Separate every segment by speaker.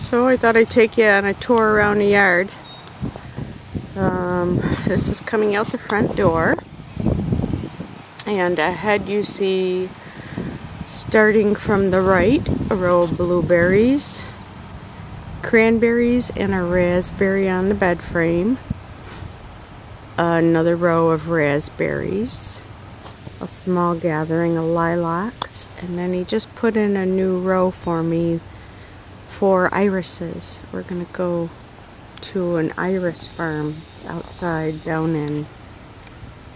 Speaker 1: So I thought I'd take you on a tour around the yard. This is coming out the front door, and ahead you see, starting from the right, a row of blueberries, cranberries, and a raspberry on the bed frame. Another row of raspberries, a small gathering of lilacs, and then he just put in a new row for me for irises. We're gonna go to an iris farm outside down in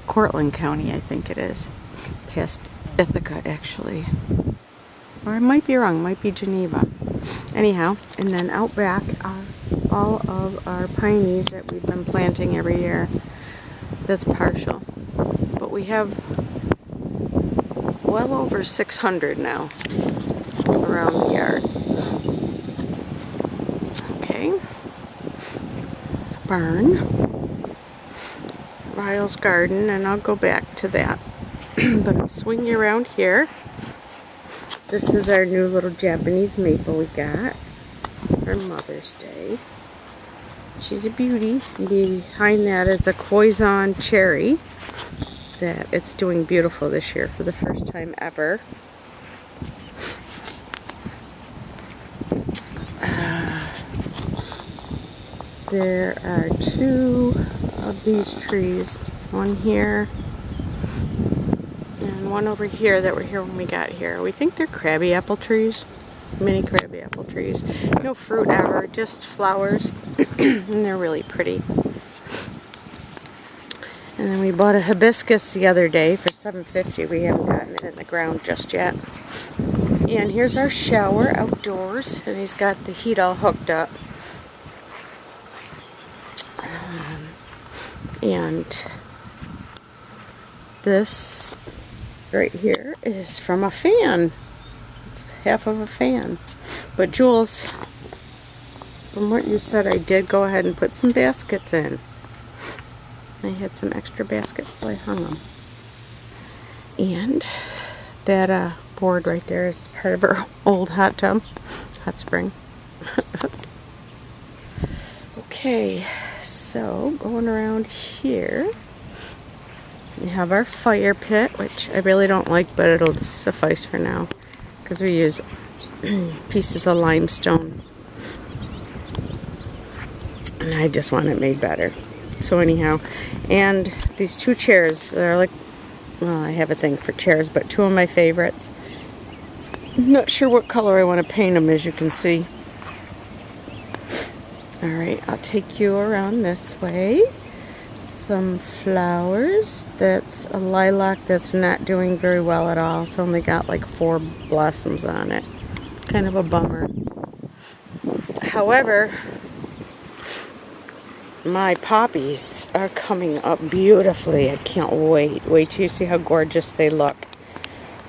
Speaker 1: Cortland County, I think it is, past Ithaca actually, or I might be wrong, might be Geneva. Anyhow, and then out back are all of our pineys that we've been planting every year. That's partial, but we have well over 600 now around the yard. Okay, barn, Ryle's garden, and I'll go back to that. But I'll swing you around here. This is our new little Japanese maple we got for Mother's Day. She's a beauty. Behind that is a Koizan cherry that it's doing beautiful this year for the first time ever. There are two of these trees, one here and one over here that were here when we got here. We think they're crabby apple trees, mini crabby apple trees. No fruit ever, just flowers, and they're really pretty. And then we bought a hibiscus the other day for $7.50. We haven't gotten it in the ground just yet. And here's our shower outdoors, and he's got the heat all hooked up. And this right here is from a fan. It's half of a fan. But Jules, from what you said, I did go ahead and put some baskets in. I had some extra baskets, so I hung them. And that board right there is part of our old hot tub, hot spring. Okay, so going around here, we have our fire pit, which I really don't like, but it'll suffice for now because we use pieces of limestone, and I just want it made better. So anyhow, and these two chairs, they're like, well, I have a thing for chairs, but two of my favorites. I'm not sure what color I want to paint them, as you can see. Alright, I'll take you around this way. Some flowers. That's a lilac that's not doing very well at all. It's only got like 4 blossoms on it. Kind of a bummer. However, my poppies are coming up beautifully. I can't wait. Wait till you see how gorgeous they look.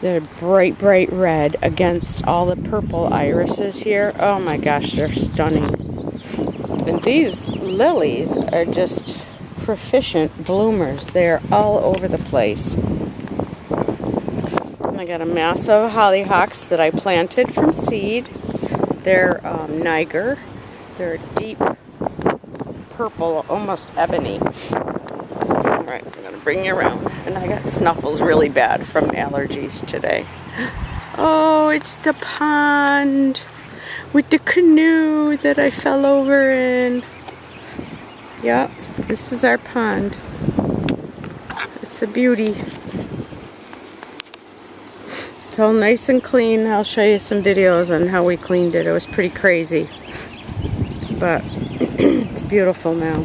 Speaker 1: They're bright, bright red against all the purple irises here. Oh my gosh, they're stunning. And these lilies are just proficient bloomers. They're all over the place. And I got a mass of hollyhocks that I planted from seed. They're Niger. They're deep purple, almost ebony. Alright, I'm going to bring you around. And I got snuffles really bad from allergies today. Oh, it's the pond with the canoe that I fell over in. Yep, this is our pond. It's a beauty. It's all nice and clean. I'll show you some videos on how we cleaned it. It was pretty crazy. But it's beautiful now.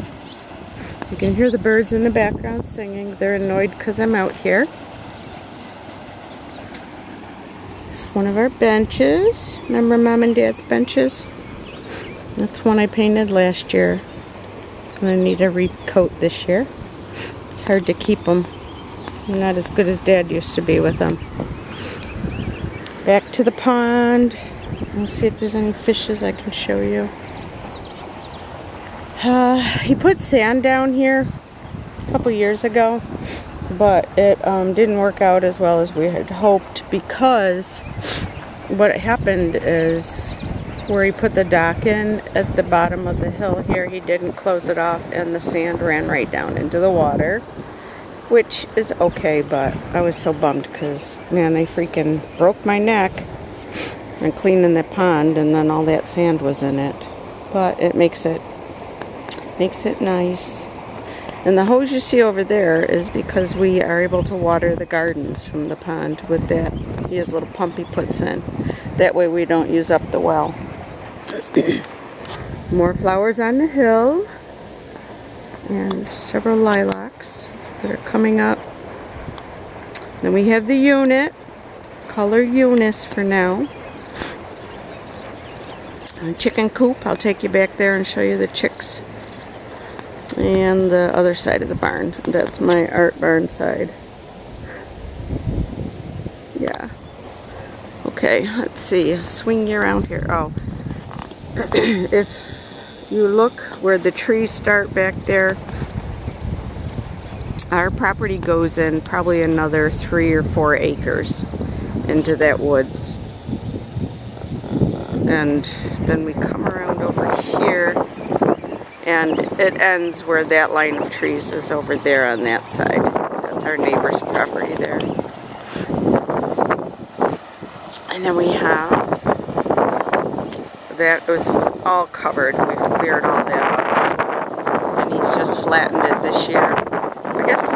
Speaker 1: You can hear the birds in the background singing. They're annoyed because I'm out here. It's one of our benches. Remember Mom and Dad's benches? That's one I painted last year. I'm going to need a recoat this year. It's hard to keep them. I'm not as good as Dad used to be with them. Back to the pond. Let's see if there's any fishes I can show you. He put sand down here a couple years ago, but it didn't work out as well as we had hoped, because what happened is where he put the dock in at the bottom of the hill here, he didn't close it off and the sand ran right down into the water, which is okay, but I was so bummed because, man, I freaking broke my neck and cleaning the pond and then all that sand was in it. But it makes it nice. And the hose you see over there is because we are able to water the gardens from the pond with that. He has a little pump he puts in. That way we don't use up the well. More flowers on the hill. And several lilacs that are coming up. Then we have the unit. Color Eunice for now. Chicken coop. I'll take you back there and show you the chicks. And the other side of the barn. That's my art barn side. Yeah. Okay, let's see. Swing you around here. Oh. If you look where the trees start back there, our property goes in probably another 3 or 4 acres into that woods. And then we come around over here. And it ends where that line of trees is over there on that side. That's our neighbor's property there. And then we have, that was all covered. We've cleared all that up as well. And he's just flattened it this year. I guess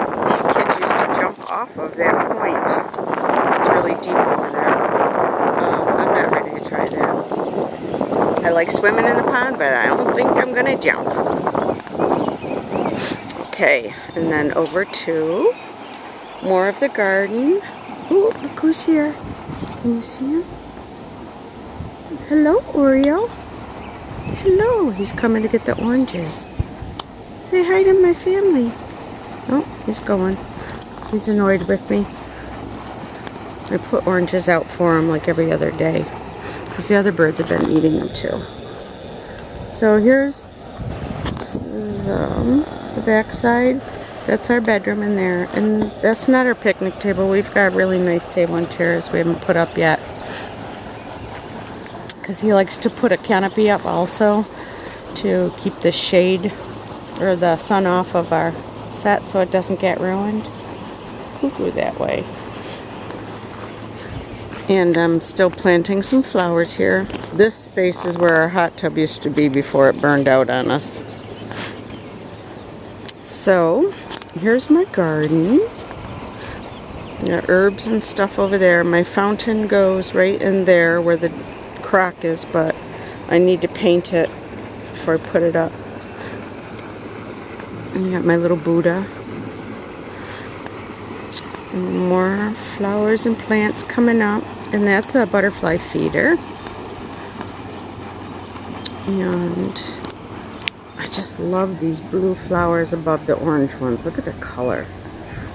Speaker 1: kids used to jump off of that point. It's really deep over there. I'm not ready to try that. I like swimming in the pond, but I don't think I'm gonna jump. Okay, and then over to more of the garden. Ooh, look who's here. Can you see him? Hello, Oreo. Hello, he's coming to get the oranges. Say hi to my family. Oh, he's going. He's annoyed with me. I put oranges out for him like every other day, because the other birds have been eating them too. So here's the back side. That's our bedroom in there. And that's not our picnic table. We've got a really nice table and chairs we haven't put up yet, because he likes to put a canopy up also to keep the shade or the sun off of our set so it doesn't get ruined. Cuckoo that way. And I'm still planting some flowers here. This space is where our hot tub used to be before it burned out on us. So, here's my garden. Got herbs and stuff over there. My fountain goes right in there where the crock is, but I need to paint it before I put it up. And I got my little Buddha. More flowers and plants coming up. And that's a butterfly feeder. And I just love these blue flowers above the orange ones. Look at the color.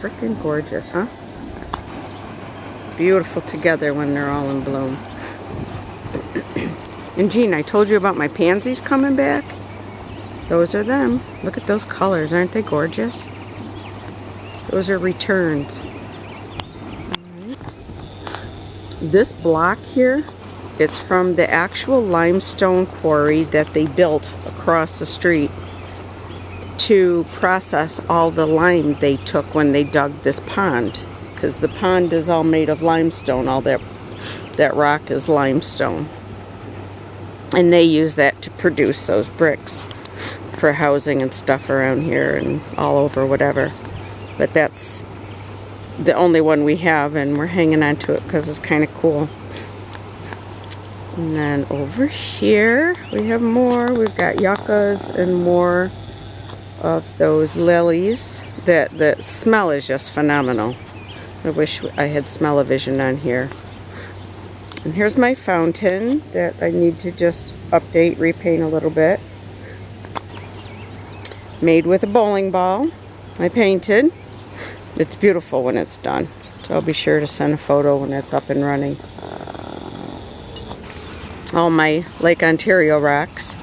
Speaker 1: Freaking gorgeous, huh? Beautiful together when they're all in bloom. And Jean, I told you about my pansies coming back. Those are them. Look at those colors. Aren't they gorgeous? Those are returns. This block here, it's from the actual limestone quarry that they built across the street to process all the lime they took when they dug this pond, because the pond is all made of limestone. All that rock is limestone, and they use that to produce those bricks for housing and stuff around here and all over whatever. But that's the only one we have, and we're hanging on to it because it's kind of cool. And then over here we have more. We've got yuccas and more of those lilies. The smell is just phenomenal. I wish I had smell-o-vision on here. And here's my fountain that I need to just update, repaint a little bit. Made with a bowling ball. I painted. It's beautiful when it's done. So I'll be sure to send a photo when it's up and running. All my Lake Ontario rocks.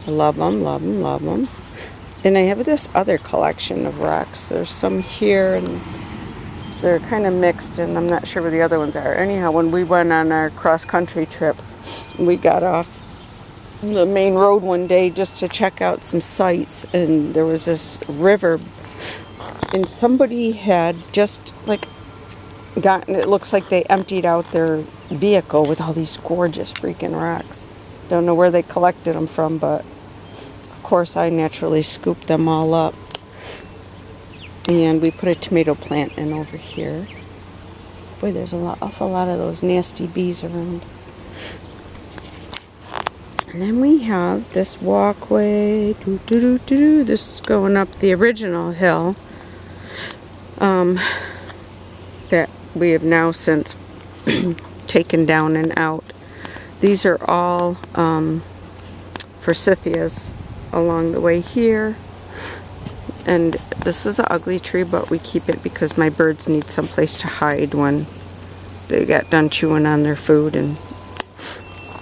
Speaker 1: I love them, love them, love them. And I have this other collection of rocks. There's some here and they're kind of mixed, and I'm not sure where the other ones are. Anyhow, when we went on our cross-country trip, We got off the main road one day just to check out some sights, and there was this river, and somebody had just like gotten, it looks like they emptied out their vehicle with all these gorgeous freaking rocks. Don't know where they collected them from, but of course I naturally scooped them all up. And we put a tomato plant in over here. Boy, there's awful lot of those nasty bees around. And then we have this walkway. This is going up the original hill that we have now since taken down and out. These are all forsythias along the way here. And this is an ugly tree, but we keep it because my birds need someplace to hide when they got done chewing on their food. And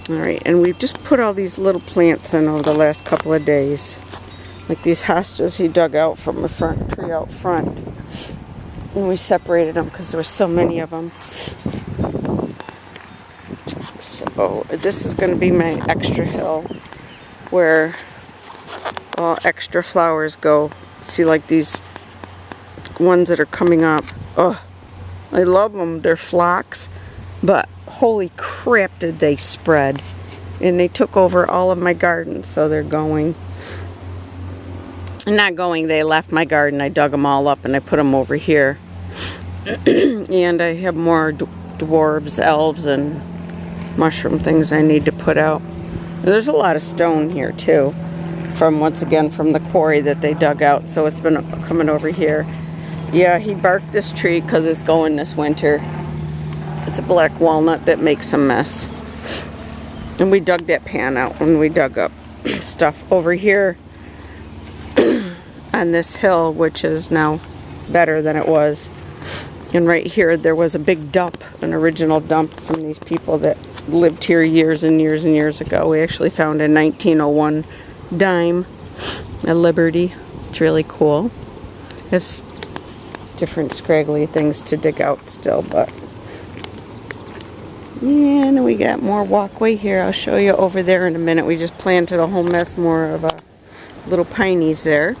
Speaker 1: alright, and we've just put all these little plants in over the last couple of days. Like these hostas he dug out from a front tree out front. And we separated them because there were so many of them. So this is going to be my extra hill where all extra flowers go. See, like these ones that are coming up. Oh, I love them. They're phlox, but holy crap did they spread. And they took over all of my garden, so they're going. Not going, they left my garden. I dug them all up and I put them over here. And I have more dwarves, elves, and mushroom things I need to put out. And there's a lot of stone here too, from once again from the quarry that they dug out, so it's been coming over here. Yeah, he barked this tree because it's going this winter. It's a black walnut that makes a mess. And we dug that pan out when we dug up stuff over here on this hill, which is now better than it was. And right here there was a big dump, an original dump from these people that lived here years and years and years ago. We actually found a 1901 dime, a Liberty. It's really cool. There's different scraggly things to dig out still, but yeah, and we got more walkway here. I'll show you over there in a minute. We just planted a whole mess more of little pineys there.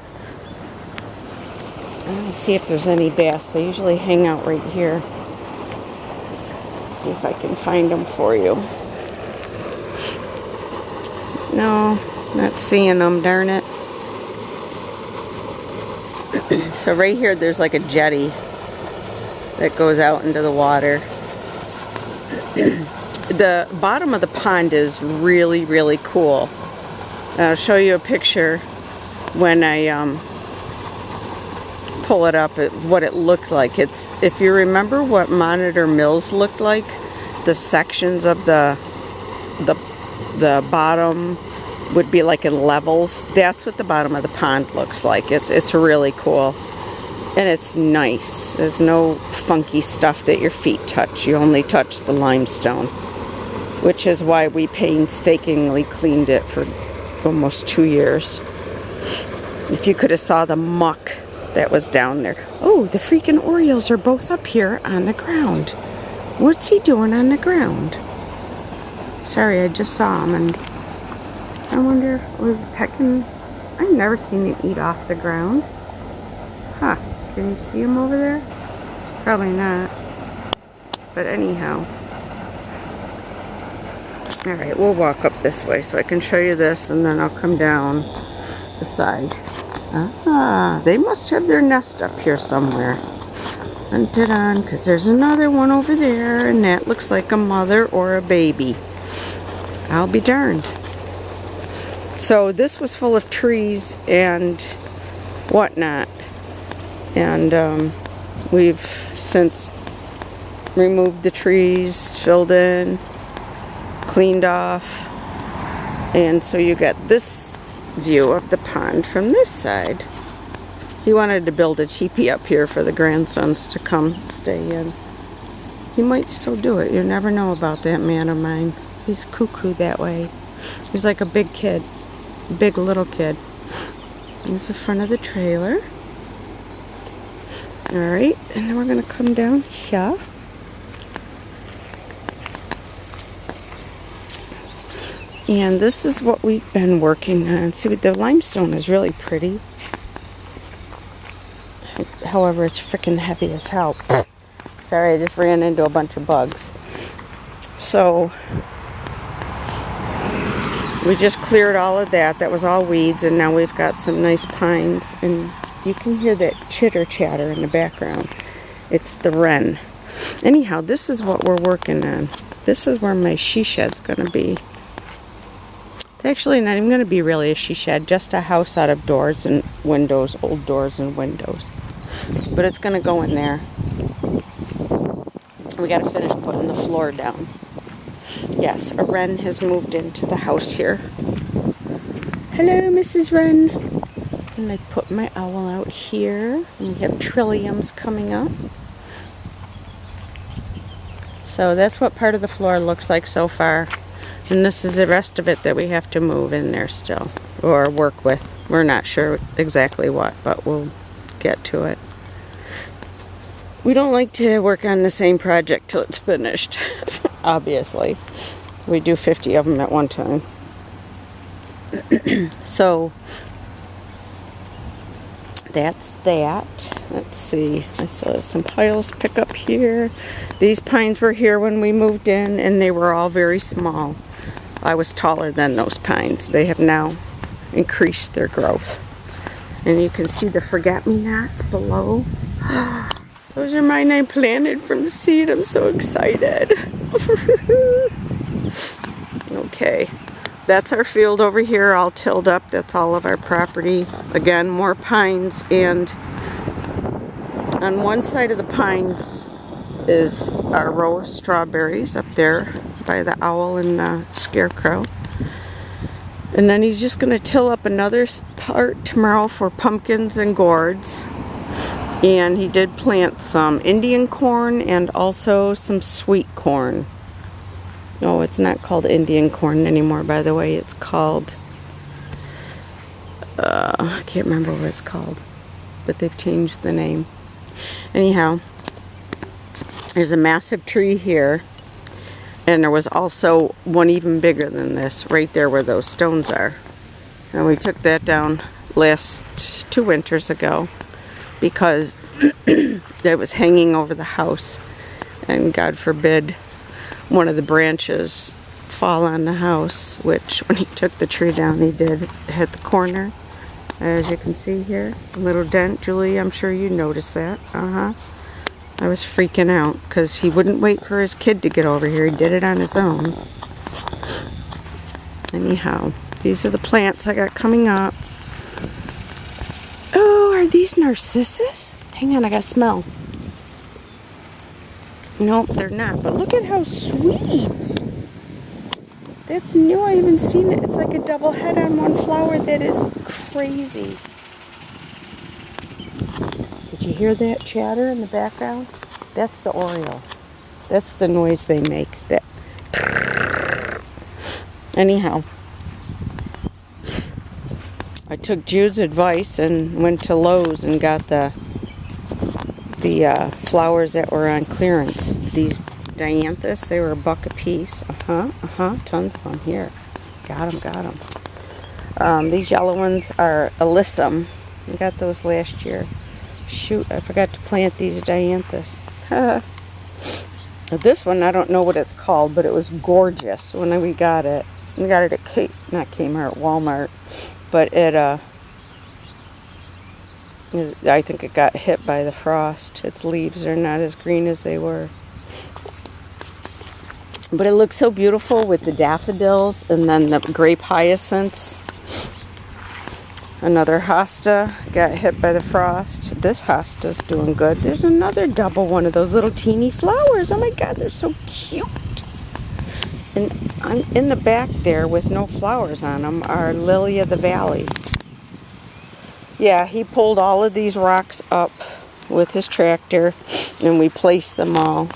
Speaker 1: Let's see if there's any bass. They usually hang out right here. See if I can find them for you. No, not seeing them, darn it. So right here there's like a jetty that goes out into the water. The bottom of the pond is really, really cool. I'll show you a picture when I pull it up, what it looked like. It's, if you remember what Monitor Mills looked like, the sections of the bottom would be like in levels. That's what the bottom of the pond looks like. It's really cool, and it's nice. There's no funky stuff that your feet touch. You only touch the limestone, which is why we painstakingly cleaned it for almost 2 years. If you could have saw the muck that was down there. Oh, the freaking Orioles are both up here on the ground. What's he doing on the ground? Sorry, I just saw him, and I wonder, was pecking? I've never seen it eat off the ground. Huh, can you see him over there? Probably not. But anyhow. Alright, we'll walk up this way so I can show you this, and then I'll come down the side. Ah, they must have their nest up here somewhere. Hunt it on, because there's another one over there, and that looks like a mother or a baby. I'll be darned. So this was full of trees and whatnot. And we've since removed the trees, filled in, cleaned off. And so you get this view of the pond from this side. He wanted to build a teepee up here for the grandsons to come stay in. He might still do it. You never know about that man of mine. He's cuckoo that way. He's like a big kid. Big little kid. Here's the front of the trailer. Alright, and then we're going to come down here. And this is what we've been working on. See, the limestone is really pretty. However, it's freaking heavy as hell. Sorry, I just ran into a bunch of bugs. So, we just cleared all of that. That was all weeds, and now we've got some nice pines. And you can hear that chitter chatter in the background. It's the wren. Anyhow, this is what we're working on. This is where my she shed's going to be. It's actually not even going to be really a she shed, just a house out of doors and windows, old doors and windows. But it's going to go in there. We got to finish putting the floor down. Yes, a wren has moved into the house here. Hello, Mrs. Wren. And I put my owl out here. And we have trilliums coming up. So that's what part of the floor looks like so far. And this is the rest of it that we have to move in there still. Or work with. We're not sure exactly what, but we'll get to it. We don't like to work on the same project till it's finished. Obviously. We do 50 of them at one time. So, that's that. Let's see. I still have some piles to pick up here. These pines were here when we moved in, and they were all very small. I was taller than those pines. They have now increased their growth. And you can see the forget-me-nots below. Those are mine I planted from seed. I'm so excited. Okay. That's our field over here, all tilled up. That's all of our property. Again, more pines. And on one side of the pines is our row of strawberries up there by the owl and the scarecrow. And then he's just going to till up another part tomorrow for pumpkins and gourds. And he did plant some Indian corn and also some sweet corn. No, it's not called Indian corn anymore, by the way. It's called, I can't remember what it's called. But they've changed the name. Anyhow, there's a massive tree here. And there was also one even bigger than this, right there where those stones are. And we took that down last 2 winters ago. Because it was hanging over the house, and God forbid one of the branches fall on the house, which when he took the tree down he did hit the corner, as you can see here, a little dent. Julie, I'm sure you noticed that. I was freaking out because he wouldn't wait for his kid to get over here. He did it on his own. Anyhow, these are the plants I got coming up. Are these narcissus? Hang on, I gotta smell. Nope, they're not. But look at how sweet. That's new. I haven't seen it. It's like a double head on one flower. That is crazy. Did you hear that chatter in the background? That's the Oriole. That's the noise they make. That. Anyhow. I took Jude's advice and went to Lowe's and got the flowers that were on clearance. These dianthus, they were $1 a piece. Tons of them here. Got them. These yellow ones are alyssum. I got those last year. Shoot, I forgot to plant these dianthus. This one, I don't know what it's called, but it was gorgeous when we got it. We got it at Walmart. But I think it got hit by the frost. Its leaves are not as green as they were. But it looks so beautiful with the daffodils and then the grape hyacinths. Another hosta got hit by the frost. This hosta's doing good. There's another double one of those little teeny flowers. Oh my God, they're so cute. And in the back there with no flowers on them are lily of the valley. Yeah, he pulled all of these rocks up with his tractor and we placed them all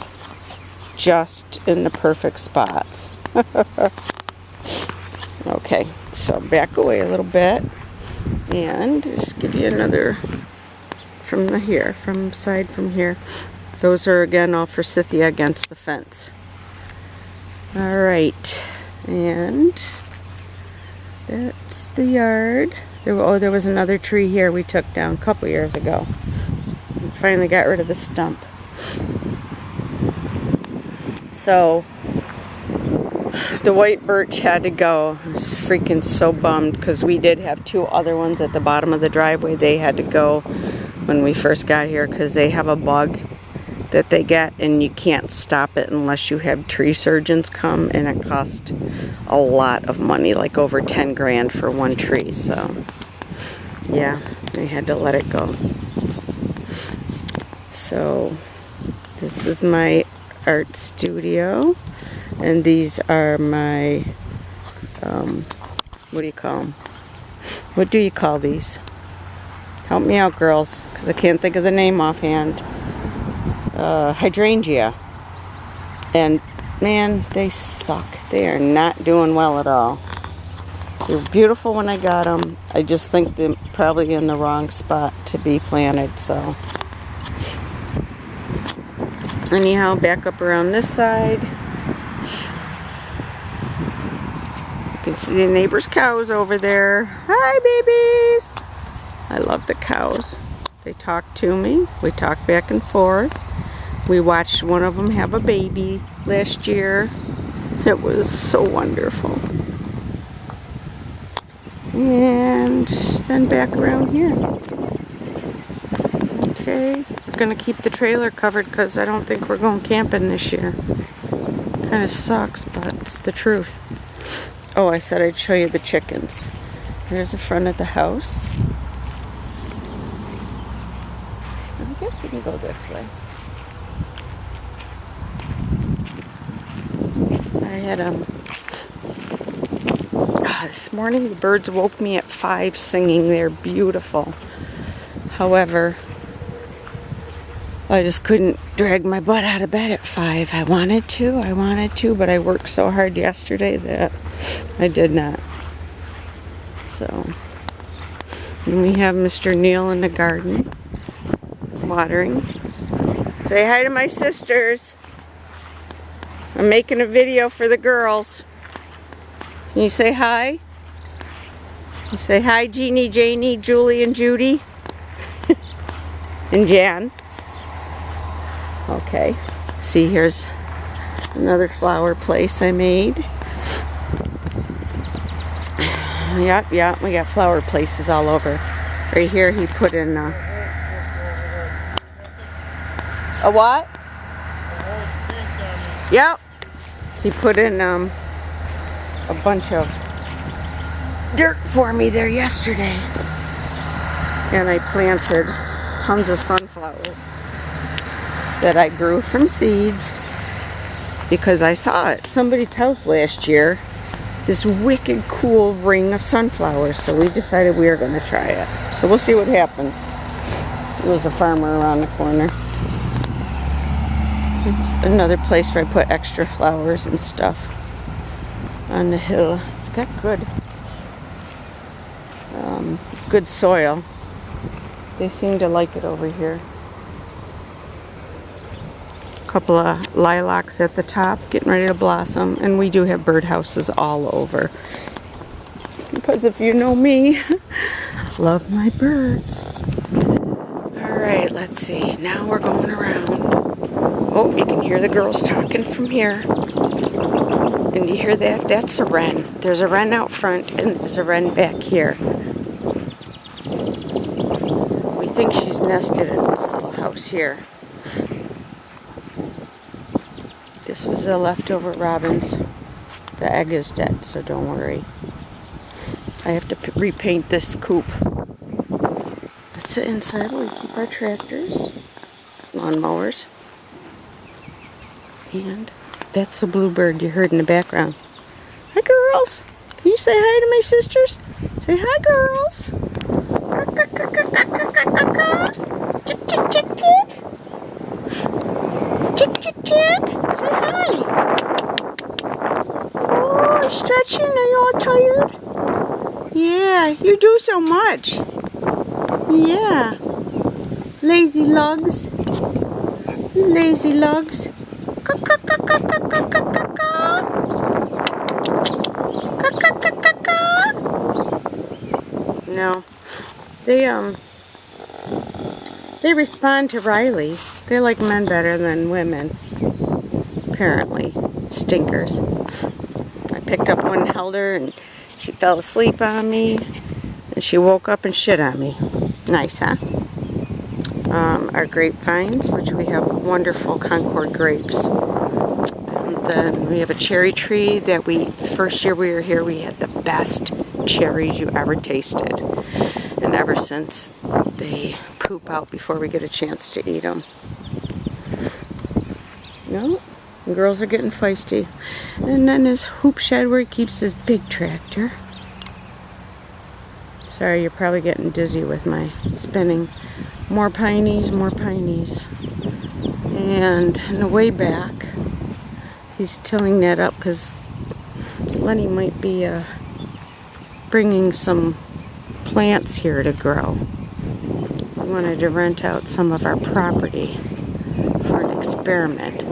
Speaker 1: just in the perfect spots. Okay, so back away a little bit and just give you another from here. Those are again all forsythia against the fence. Alright, and That's the yard. There was another tree here we took down a couple years ago. We finally got rid of the stump. So the white birch had to go. I was freaking so bummed because we did have two other ones at the bottom of the driveway. They had to go when we first got here because they have a bug that they get and you can't stop it unless you have tree surgeons come, and it cost a lot of money, like over 10 grand for one tree. So yeah, they had to let it go. So this is my art studio, and these are my what do you call them? What do you call these? Help me out, girls, because I can't think of the name offhand. Hydrangea. And man, they suck. They are not doing well at all. They were beautiful when I got them. I just think they're probably in the wrong spot to be planted. So anyhow, back up around this side. You can see the neighbor's cows over there. Hi, babies. I love the cows. They talk to me. We talk back and forth. We watched one of them have a baby last year. It was so wonderful. And then back around here. Okay, we're gonna keep the trailer covered because I don't think we're going camping this year. Kind of sucks, but it's the truth. Oh, I said I'd show you the chickens. Here's the front of the house. I guess we can go this way. I had this morning the birds woke me at 5 singing. They're beautiful. However, I just couldn't drag my butt out of bed at 5. I wanted to, but I worked so hard yesterday that I did not. So, and we have Mr. Neil in the garden watering. Say hi to my sisters. I'm making a video for the girls. Can you say hi? You say hi, Jeannie, Janie, Julie, and Judy. And Jan. Okay. See, here's another flower place I made. Yep, we got flower places all over. Right here he put in a what? Yep. He put in a bunch of dirt for me there yesterday. And I planted tons of sunflowers that I grew from seeds because I saw it at somebody's house last year. This wicked cool ring of sunflowers. So we decided we were going to try it. So we'll see what happens. There was a farmer around the corner. There's another place where I put extra flowers and stuff on the hill. It's got good soil. They seem to like it over here. A couple of lilacs at the top getting ready to blossom, and we do have birdhouses all over. Because if you know me, love my birds. Alright, let's see. Now we're going around. Oh, you can hear the girls talking from here. And you hear that? That's a wren. There's a wren out front and there's a wren back here. We think she's nested in this little house here. This was a leftover robin's. The egg is dead, so don't worry. I have to repaint this coop. That's the inside where we keep our tractors, lawnmowers. And that's the bluebird you heard in the background. Hi, girls. Can you say hi to my sisters? Say hi, girls. Chick, chick, chick, chick. Chick, chick, chick. Say hi. Oh, stretching. Are you all tired? Yeah, you do so much. Yeah. Lazy lugs. You lazy lugs. No. They respond to Riley. They like men better than women. Apparently. Stinkers. I picked up one and held her, and she fell asleep on me. And she woke up and shit on me. Nice, huh? Our grapevines, which we have wonderful Concord grapes. And then we have a cherry tree that first year we were here, we had the best cherries you ever tasted. And ever since, they poop out before we get a chance to eat them. No, the girls are getting feisty. And then his hoop shed where he keeps his big tractor. Sorry, you're probably getting dizzy with my spinning. More pineys, more pineys. And on the way back, he's tilling that up because Lenny might be bringing some plants here to grow. We wanted to rent out some of our property for an experiment.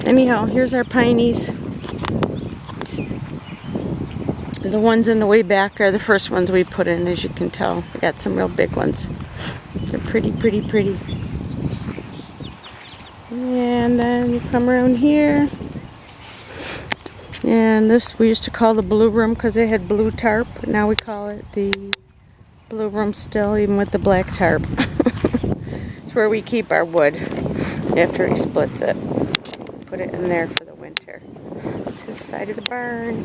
Speaker 1: Anyhow, here's our pineys. The ones in the way back are the first ones we put in, as you can tell. We got some real big ones. They're pretty, pretty, pretty. And then you come around here. And this we used to call the blue room because it had blue tarp. Now we call it the blue room still, even with the black tarp. It's where we keep our wood after he splits it. Put it in there for the winter. This is the side of the barn.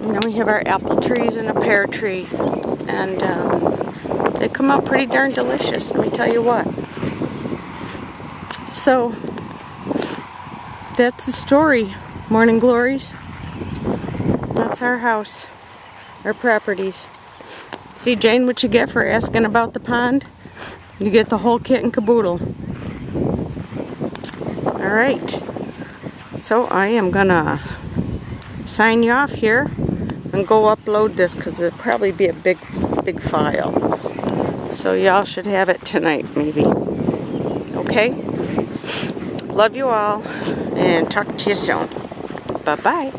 Speaker 1: And then we have our apple trees and a pear tree. And they come out pretty darn delicious, let me tell you what. So, that's the story. Morning glories. That's our house. Our properties. See, Jane, what you get for asking about the pond? You get the whole kit and caboodle. Alright. So I am gonna sign you off here and go upload this because it'll probably be a big file. So y'all should have it tonight, maybe. Okay? Love you all and talk to you soon. Bye-bye.